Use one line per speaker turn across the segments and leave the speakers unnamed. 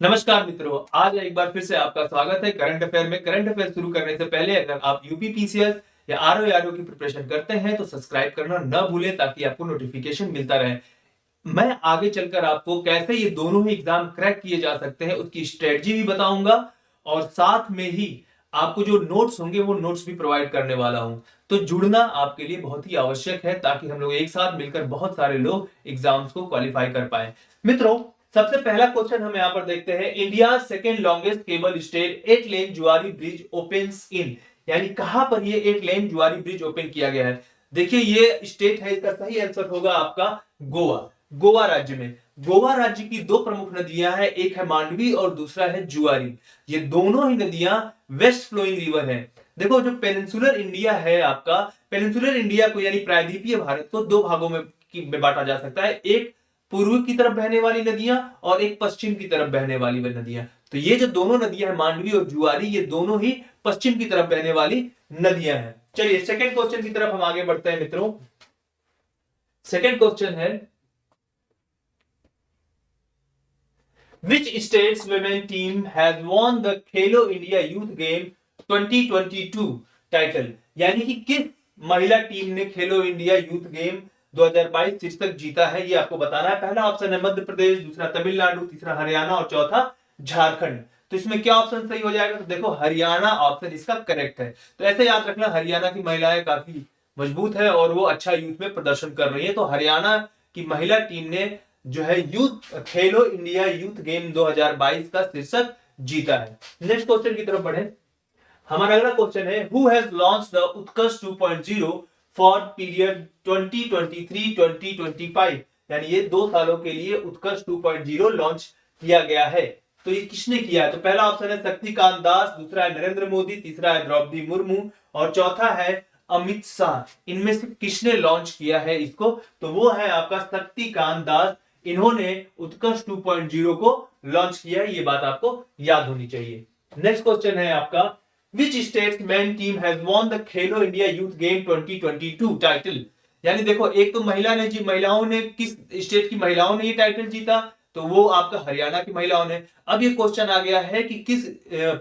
नमस्कार मित्रों, आज एक बार फिर से आपका स्वागत है करंट अफेयर में। करंट अफेयर शुरू करने से पहले अगर आप यूपीपीसीएस या आरओ की प्रिपरेशन करते हैं तो सब्सक्राइब करना न भूलें ताकि आपको नोटिफिकेशन मिलता रहे। मैं आगे चलकर आपको कैसे ये दोनों ही एग्जाम क्रैक किए जा सकते हैं उसकी स्ट्रेटजी भी बताऊंगा और साथ में ही आपको जो नोट्स होंगे वो नोट्स भी प्रोवाइड करने वाला हूं। तो जुड़ना आपके लिए बहुत ही आवश्यक है ताकि हम लोग एक साथ मिलकर बहुत सारे लोग एग्जाम्स को क्वालिफाई कर पाए। मित्रों, सबसे पहला क्वेश्चन हम यहां पर देखते हैं। India second longest cable stayed 8 लेन जुआरी ब्रिज ओपन्स इन, यानी कहां पर ये 8 लेन जुआरी ब्रिज ओपन किया गया है। देखिए ये स्टेट है, इसका सही आंसर होगा आपका गोवा। गोवा राज्य में, गोवा राज्य की दो प्रमुख नदियां हैं, एक है मांडवी और दूसरा है जुआरी। ये दोनों ही नदियां वेस्ट फ्लोइंग रिवर हैं। देखो जो पेनिनसुलर इंडिया है आपका, पेनिनसुलर इंडिया को यानी प्रायद्वीपीय भारत को दो भागों में बांटा जा सकता है। एक पूर्व की तरफ बहने वाली नदियां और एक पश्चिम की तरफ बहने वाली नदियां। तो ये जो दोनों नदियां हैं मांडवी और जुआरी, ये दोनों ही पश्चिम की तरफ बहने वाली नदियां हैं। चलिए सेकंड क्वेश्चन की तरफ हम आगे बढ़ते हैं मित्रों। सेकंड क्वेश्चन है, Which state's women team has won the Khelo India Youth Game 2022 title, यानी कि किस महिला टीम ने खेलो इंडिया यूथ गेम 2022 शीर्षक जीता है, ये आपको बताना है। पहला ऑप्शन है मध्य प्रदेश, दूसरा तमिलनाडु, तीसरा हरियाणा और चौथा झारखंड। तो इसमें क्या ऑप्शन सही हो जाएगा? तो देखो हरियाणा ऑप्शन इसका करेक्ट है। तो ऐसे याद रखना, हरियाणा की महिलाएं काफी मजबूत है और वो अच्छा यूथ में प्रदर्शन कर रही है। तो हरियाणा की महिला टीम ने जो है यूथ खेलो इंडिया यूथ गेम 2022 का शीर्षक जीता है। नेक्स्ट क्वेश्चन की तरफ बढ़े। हमारा अगला क्वेश्चन है, who has launched the Utkarsh 2.0 for period 2023-2025, यानी ये 2 सालों के लिए उत्कर्ष 2.0 लॉन्च किया गया है। तो ये किसने किया है? तो पहला ऑप्शन है शक्तिकांत दास, दूसरा है नरेंद्र मोदी, तीसरा है द्रौपदी मुर्मू और चौथा है अमित शाह। इनमें से किसने लॉन्च किया है इसको? तो वो है आपका शक्तिकांत दास। इन्होंने उत्कर्ष 2.0 को लॉन्च किया है, ये बात आपको याद होनी चाहिए। नेक्स्ट क्वेश्चन है आपका, Which state's men team has won the Khelo India youth game 2022 title, यानी देखो एक तो महिला ने जी, महिलाओं ने किस स्टेट की महिलाओं ने ये टाइटल जीता? तो वो आपका हरियाणा की महिलाओं ने। अब ये क्वेश्चन आ गया है कि किस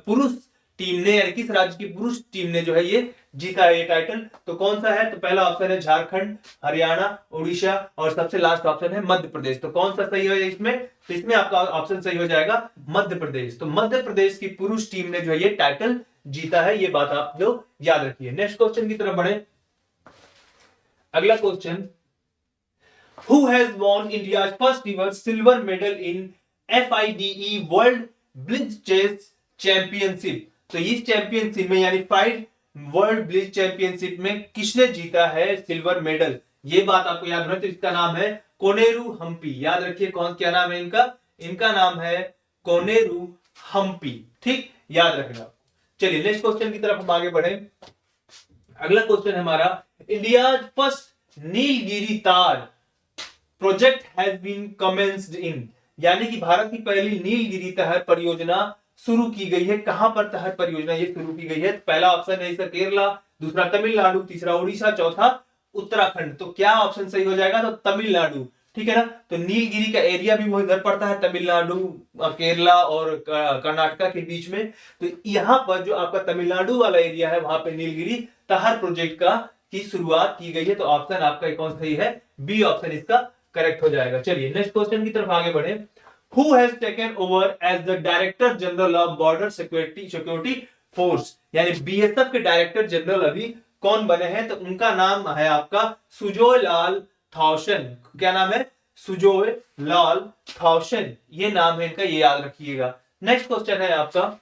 पुरुष टीम ने, यानी किस राज्य की पुरुष टीम ने जो है ये जीता है ये टाइटल। तो कौन सा है? तो पहला ऑप्शन है झारखंड, हरियाणा, उड़ीसा और सबसे लास्ट ऑप्शन है मध्य प्रदेश। तो कौन सा सही है इसमें? तो इसमें आपका ऑप्शन सही हो जाएगा मध्य प्रदेश। तो मध्य प्रदेश की पुरुष टीम ने जो है ये टाइटल जीता है, ये बात आप लोग याद रखिए। नेक्स्ट क्वेश्चन की तरफ बढ़े। अगला question, who has won India first ever silver medal in FIDE world blitz chess championship. तो इस चैंपियनशिप में यानी फाइव वर्ल्ड ब्लिट्ज चैंपियनशिप में किसने जीता है सिल्वर मेडल? ये बात आपको याद रखना। तो इसका नाम है कोनेरू हम्पी। याद रखिए कौन, क्या नाम है इनका? इनका नाम है कोनेरू हम्पी। ठीक, याद रखना। चलिए नेक्स्ट क्वेश्चन की तरफ हम आगे बढ़े। अगला क्वेश्चन है हमारा, इंडिया फर्स्ट नीलगिरी तार प्रोजेक्ट हैज बीन कमेंस्ड इन, यानी कि भारत की पहली नीलगिरी तहर परियोजना शुरू की गई है। कहां पर तहर परियोजना ये शुरू की गई है? पहला ऑप्शन है इसका केरला, दूसरा तमिलनाडु, तीसरा उड़ीसा, चौथा उत्तराखंड। तो क्या ऑप्शन सही हो जाएगा? तो तमिलनाडु। ठीक है ना? तो नीलगिरी का एरिया भी वो इधर पड़ता है, तमिलनाडु, केरला और कर्नाटका के बीच में। तो यहां पर जो आपका तमिलनाडु वाला एरिया है वहां पे नीलगिरी तहर प्रोजेक्ट का की शुरुआत की गई है। तो ऑप्शन आपका कौन सही है? बी ऑप्शन इसका करेक्ट हो जाएगा। चलिए नेक्स्ट क्वेश्चन की तरफ आगे बढ़े। Who has taken over as the Director General of Border Security Force, यानी बीएसएफ के डायरेक्टर जनरल अभी कौन बने हैं? तो उनका नाम है आपका सुजोय लाल थाउसेन। क्या नाम है? सुजोय लाल थाउसेन, ये नाम है इनका, ये याद रखिएगा। नेक्स्ट क्वेश्चन है आपका,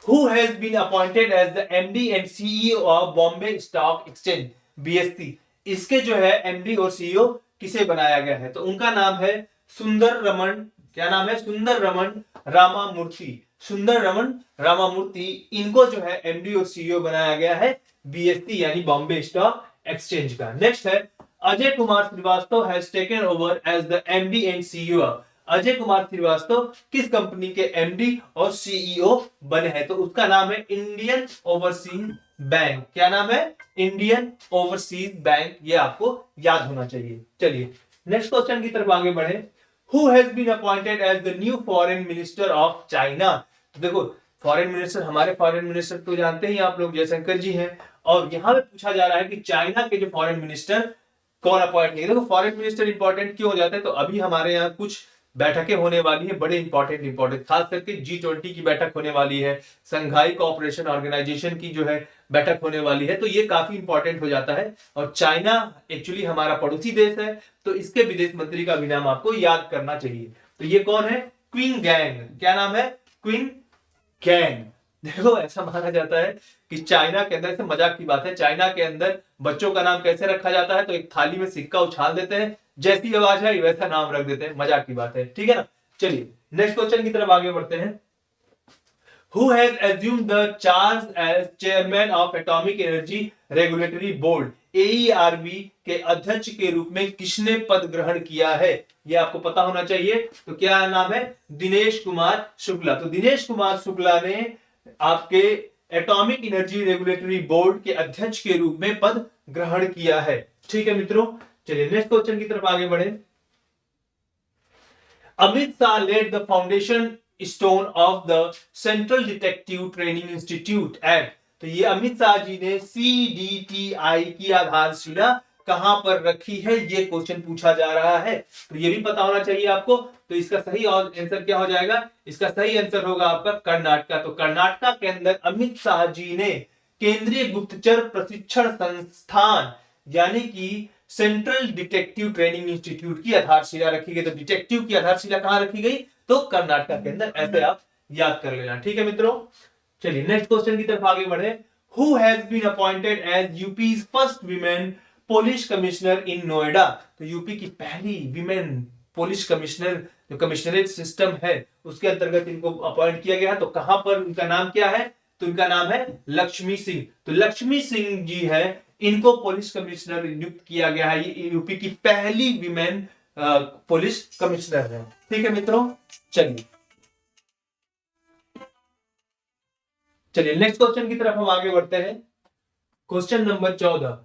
Who has been appointed as the MD and CEO of Bombay Stock Exchange BSE? इसके जो है एमडी और सीईओ किसे बनाया गया है? तो उनका नाम है सुंदर रमन। क्या नाम है? सुंदर रमन रामामूर्ति। सुंदर रमन रामामूर्ति, इनको जो है एमडी और सीईओ बनाया गया है बीएसई यानी बॉम्बे स्टॉक एक्सचेंज का। नेक्स्ट है, Ajay Kumar Srivastava has taken over as the MD and CEO. Ajay Kumar Srivastava किस कंपनी के एमडी और सीईओ बने हैं? तो उसका नाम है इंडियन ओवरसीज बैंक। क्या नाम है? इंडियन ओवरसीज बैंक, ये आपको याद होना चाहिए। चलिए नेक्स्ट क्वेश्चन की तरफ आगे बढ़े। Who has been appointed as the new foreign minister of China. तो देखो फॉरेन मिनिस्टर, हमारे फॉरेन मिनिस्टर तो जानते ही आप लोग, जयशंकर जी हैं, और यहां पे पूछा जा रहा है कि चाइना के जो फॉरेन मिनिस्टर कौन अपॉइंट किए। देखो फॉरेन मिनिस्टर इंपॉर्टेंट क्यों हो जाता है, तो अभी हमारे यहाँ कुछ बैठकें होने वाली है बड़े इंपॉर्टेंट, खास करके G20 की बैठक होने वाली है, संघाई कोऑपरेशन ऑर्गेनाइजेशन की जो है बैठक होने वाली है, तो ये काफी इंपॉर्टेंट हो जाता है। और चाइना एक्चुअली हमारा पड़ोसी देश है, तो इसके विदेश मंत्री का भी नाम आपको याद करना चाहिए। तो ये कौन है, क्वीन गैंग। क्या नाम है, क्वीन गैंग। देखो ऐसा माना जाता है कि चाइना के अंदर, से मजाक की बात है, चाइना के अंदर बच्चों का नाम कैसे रखा जाता है, तो एक थाली में सिक्का उछाल देते हैं, जैसी आवाज है वैसा नाम रख देते हैं, मजाक की बात है, ठीक है ना। चलिए नेक्स्ट क्वेश्चन की तरफ आगे बढ़ते हैं। Who has assumed the charge as chairman of Atomic Energy Regulatory Board AERB के अध्यक्ष के रूप में किसने पद ग्रहण किया है, ये आपको पता होना चाहिए। तो क्या नाम है, दिनेश कुमार शुक्ला। तो दिनेश कुमार शुक्ला ने आपके एटॉमिक एनर्जी रेगुलेटरी बोर्ड के अध्यक्ष के रूप में पद ग्रहण किया है, ठीक है मित्रों। चलिए नेक्स्ट क्वेश्चन की तरफ आगे बढ़े। Amit Shah led the foundation stone of the central detective training institute at. तो ये अमित शाह जी ने CDTI की आधारशिला कहां पर रखी है, ये क्वेश्चन पूछा जा रहा है, तो ये भी पता होना चाहिए आपको। तो इसका सही आंसर क्या हो जाएगा, इसका सही आंसर होगा आपका कर्नाटका। तो कर्नाटका के अंदर अमित शाह जी ने केंद्रीय गुप्तचर प्रशिक्षण संस्थान यानी कि सेंट्रल डिटेक्टिव ट्रेनिंग इंस्टीट्यूट की आधारशिला रखी गई। तो डिटेक्टिव की आधारशिला कहां रखी गई, तो कर्नाटक के अंदर, ऐसे आप याद कर लेना, ठीक है मित्रों। चलिए नेक्स्ट क्वेश्चन की तरफ आगे बढ़े। Who has been appointed as UP's first women police commissioner in Noida. तो यूपी की पहली वीमेन पुलिस कमिश्नर, जो कमिश्नरेट सिस्टम है उसके अंतर्गत इनको अपॉइंट किया गया है। तो कहां पर, उनका नाम क्या है, तो उनका नाम है लक्ष्मी सिंह। तो लक्ष्मी सिंह जी है, इनको पुलिस कमिश्नर नियुक्त किया गया है। ये यूपी की पहली वीमेन पुलिस कमिश्नर है, ठीक है मित्रों। चलिए नेक्स्ट क्वेश्चन की तरफ हम आगे बढ़ते हैं। Question number 14।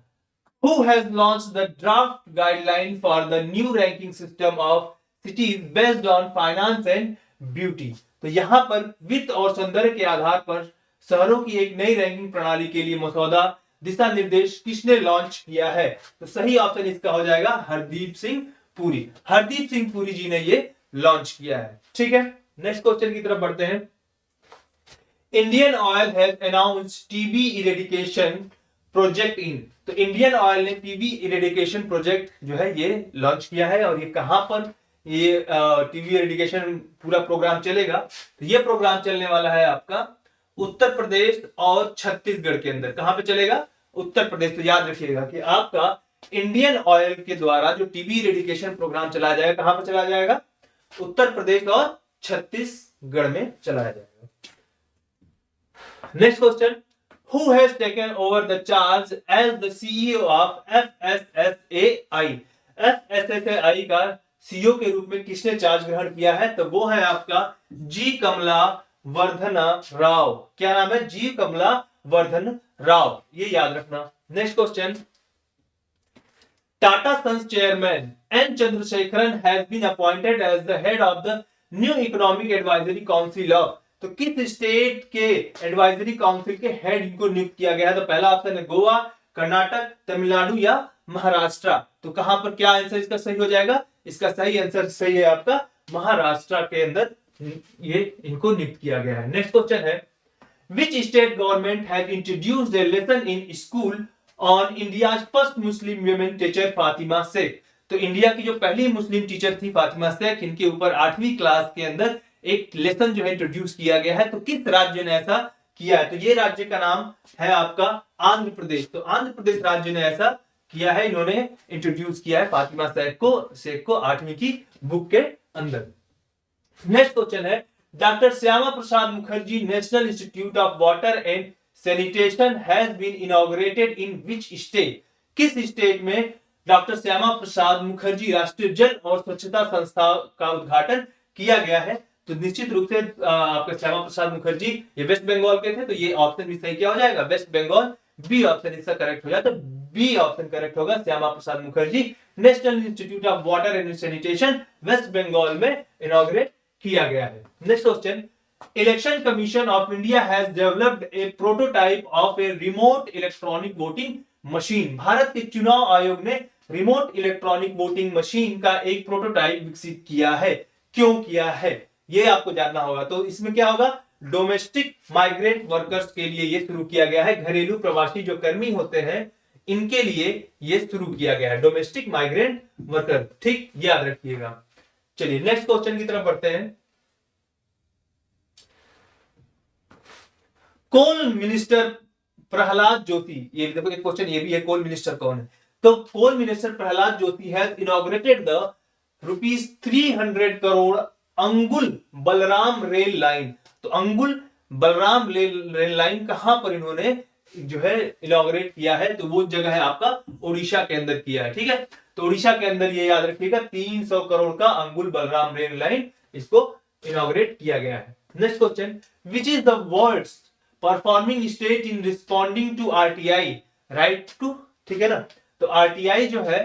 Who has launched the draft guideline for the new ranking system of cities based on finance and beauty। तो यहां पर वित्त और सौंदर्य के आधार पर शहरों की एक नई रैंकिंग प्रणाली के लिए मसौदा दिशा निर्देश किसने लॉन्च किया है। तो सही ऑप्शन इसका हो जाएगा हरदीप सिंह पुरी। हरदीप सिंह पुरी जी ने ये लॉन्च किया है, ठीक है। नेक्स्ट क्वेश्चन की तरफ बढ़ते हैं। Indian oil has announced TB eradication project in. तो इंडियन ऑयल ने टीबी इरेडिकेशन प्रोजेक्ट जो है ये लॉन्च किया है, और ये कहां पर ये टीबी इरेडिकेशन पूरा प्रोग्राम चलेगा, तो ये प्रोग्राम चलने वाला है आपका उत्तर प्रदेश और छत्तीसगढ़ के अंदर। कहां पे चलेगा, उत्तर प्रदेश। तो याद रखिएगा कि आपका इंडियन ऑयल के द्वारा जो टीबी इरेडिकेशन प्रोग्राम चलाया जाएगा, कहां पर चलाया जाएगा, उत्तर प्रदेश और छत्तीसगढ़ में चलाया जाएगा। Next question. Who has taken over the charge as the CEO of FSSAI? FSSAI का CEO के रूप में किसने चार्ज ग्रहण किया है, तो वो है आपका जी कमला वर्धन राव। क्या नाम है, जी कमला वर्धन राव, ये याद रखना। Next question. Tata sons chairman N Chandrasekaran has been appointed as the head of the new economic advisory council of. तो किस स्टेट के एडवाइजरी काउंसिल के हेड इनको नियुक्त किया गया है, तो पहला ऑप्शन है गोवा, कर्नाटक, तमिलनाडु या महाराष्ट्र। तो कहां पर क्या आंसर इसका सही हो जाएगा, इसका सही आंसर सही है आपका महाराष्ट्र के अंदर ये इनको नियुक्त किया गया है। नेक्स्ट क्वेश्चन है। Which state government has introduced a lesson in school on India's first Muslim women teacher Fatima Sheikh. तो इंडिया की जो पहली मुस्लिम टीचर थी फातिमा शेख, इनके ऊपर 8वीं क्लास के अंदर एक लेसन जो है इंट्रोड्यूस किया गया है। तो किस राज्य ने ऐसा किया है, तो ये राज्य का नाम है आपका आंध्र प्रदेश। तो आंध्र प्रदेश राज्य ने ऐसा किया है, इन्होंने इंट्रोड्यूस किया है फातिमा शेख को 8वीं की बुक के अंदर। नेक्स्ट क्वेश्चन है। Doctor Shyama Prasad Mukherjee national institute of water and sanitation has been inaugurated in which state. किस स्टेट में डॉक्टर श्यामा प्रसाद मुखर्जी राष्ट्रीय जल और स्वच्छता संस्था का उद्घाटन किया गया है। तो निश्चित रूप से आपका श्यामा प्रसाद मुखर्जी ये वेस्ट बंगाल के थे, तो ये ऑप्शन भी सही क्या हो जाएगा, वेस्ट बंगाल बी ऑप्शन इसका करेक्ट हो जाए, तो बी ऑप्शन करेक्ट होगा, Shyama Prasad Mukherjee. National institute of water and Sanitation West Bengal में इनॉग्रेट किया गया है। Next question, Election Commission of India has developed a prototype of a remote electronic voting machine. Bharat के चुनाव आयोग ने रिमोट इलेक्ट्रॉनिक वोटिंग मशीन का एक प्रोटोटाइप विकसित किया है। क्यों किया है ये आपको जानना होगा। तो इसमें क्या होगा, डोमेस्टिक माइग्रेंट वर्कर्स के लिए ये शुरू किया गया है, घरेलू प्रवासी जो कर्मी होते हैं इनके लिए ये शुरू किया गया है, डोमेस्टिक माइग्रेंट वर्कर। ठीक, याद रखिएगा। चलिए नेक्स्ट क्वेश्चन की तरफ बढ़ते हैं। कोल मिनिस्टर प्रहलाद जोशी, ये देखो एक क्वेश्चन ये भी है, कोल मिनिस्टर कौन है। तो coal minister Pralhad Joshi has inaugurated the ₹300 crore Angul Balram rail line. तो अंगुल बलराम रेल लाइन कहां पर इन्होंने जो है इनॉग्रेट किया है, तो वो जगह है आपका उड़ीसा के अंदर किया है। ठीक है, तो उड़ीसा के अंदर ये याद रखिएगा 300 करोड़ का अंगुल बलराम रेल लाइन इसको इनॉग्रेट किया गया है। Next question, which is the words performing state in responding to RTI right to. ठीक है ना, तो आरटीआई जो है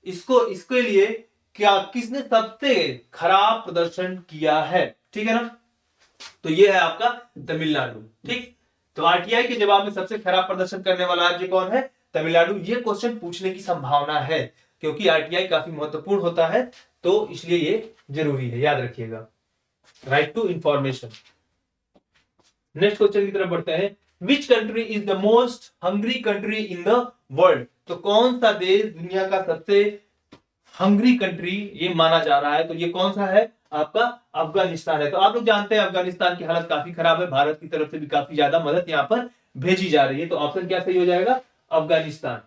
इसके लिए क्या किसने सबसे खराब प्रदर्शन किया है। ठीक है ना, तो ये है आपका तमिलनाडु। ठीक, तो आरटीआई के जवाब में सबसे खराब प्रदर्शन करने वाला राज्य कौन है, तमिलनाडु। ये क्वेश्चन पूछने की संभावना है क्योंकि आरटीआई काफी महत्वपूर्ण होता है, तो इसलिए ये जरूरी है, याद रखिएगा। Right to information. Next question की तरफ बढ़ते हैं। Which country is the most hungry country in the world. तो कौन सा देश दुनिया का सबसे हंग्री कंट्री ये माना जा रहा है, तो ये कौन सा है आपका अफगानिस्तान है। तो आप लोग जानते हैं अफगानिस्तान की हालत काफी खराब है, भारत की तरफ से भी काफी ज्यादा मदद यहाँ पर भेजी जा रही है, तो ऑप्शन क्या सही हो जाएगा, Afghanistan.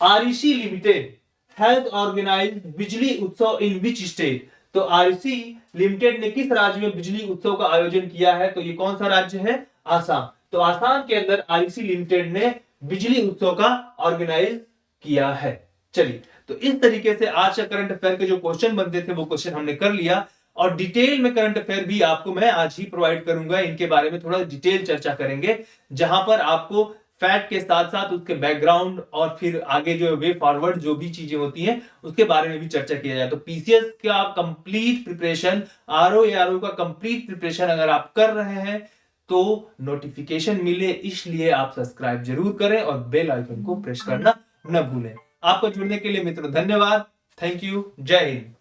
REC limited has organised Bijli Utsav in which state. तो आरईसी लिमिटेड ने किस राज्य में बिजली उत्सव का आयोजन किया है, तो ये कौन सा राज्य है, आसाम। तो आसाम के अंदर आरईसी लिमिटेड ने बिजली उत्सव का ऑर्गेनाइज किया है। चलिए, तो इस तरीके से आज का करंट अफेयर के जो क्वेश्चन बनते थे वो क्वेश्चन हमने कर लिया, और डिटेल में करंट अफेयर भी आपको मैं आज ही प्रोवाइड करूंगा। इनके बारे में थोड़ा डिटेल चर्चा करेंगे, जहां पर आपको फैक्ट के साथ साथ उसके बैकग्राउंड और फिर आगे जो वे फॉरवर्ड जो भी चीजें होती हैं उसके बारे में भी चर्चा किया जाए। तो पीसीएस का कंप्लीट प्रिपरेशन, आरओ का कंप्लीट प्रिपरेशन अगर आप कर रहे हैं तो नोटिफिकेशन मिले, इसलिए आप सब्सक्राइब जरूर करें और बेल आइकन को प्रेस करना न भूलें। आपको जुड़ने के लिए मित्रों धन्यवाद। Thank you. जय हिंद।